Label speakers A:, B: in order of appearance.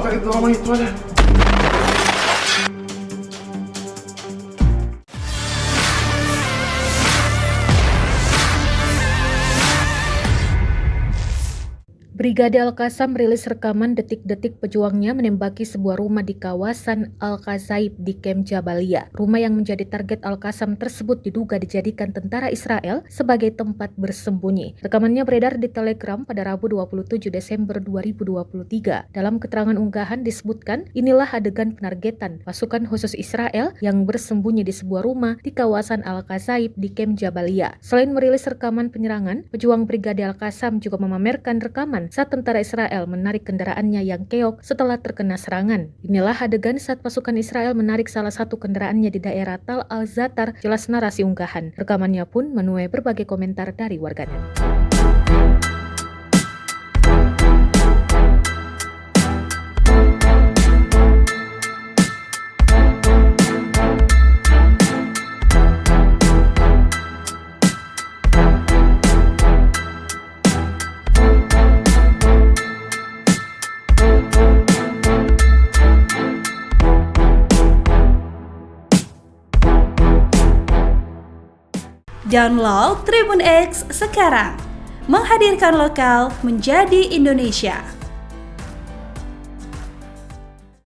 A: sakit lama itu ada.
B: Brigade Al-Qassam merilis rekaman detik-detik pejuangnya menembaki sebuah rumah di kawasan Al-Qasaib di Kem Jabalia. Rumah yang menjadi target Al-Qassam tersebut diduga dijadikan tentara Israel sebagai tempat bersembunyi. Rekamannya beredar di Telegram pada Rabu 27 Desember 2023. Dalam keterangan unggahan disebutkan, inilah adegan penargetan pasukan khusus Israel yang bersembunyi di sebuah rumah di kawasan Al-Qasaib di Kem Jabalia. Selain merilis rekaman penyerangan, pejuang Brigade Al-Qassam juga memamerkan rekaman saat tentara Israel menarik kendaraannya yang keok setelah terkena serangan. Inilah adegan saat pasukan Israel menarik salah satu kendaraannya di daerah Tal Al-Zatar, jelas narasi unggahan. Rekamannya pun menuai berbagai komentar dari warganet.
C: Download Tribun X sekarang, menghadirkan lokal menjadi Indonesia.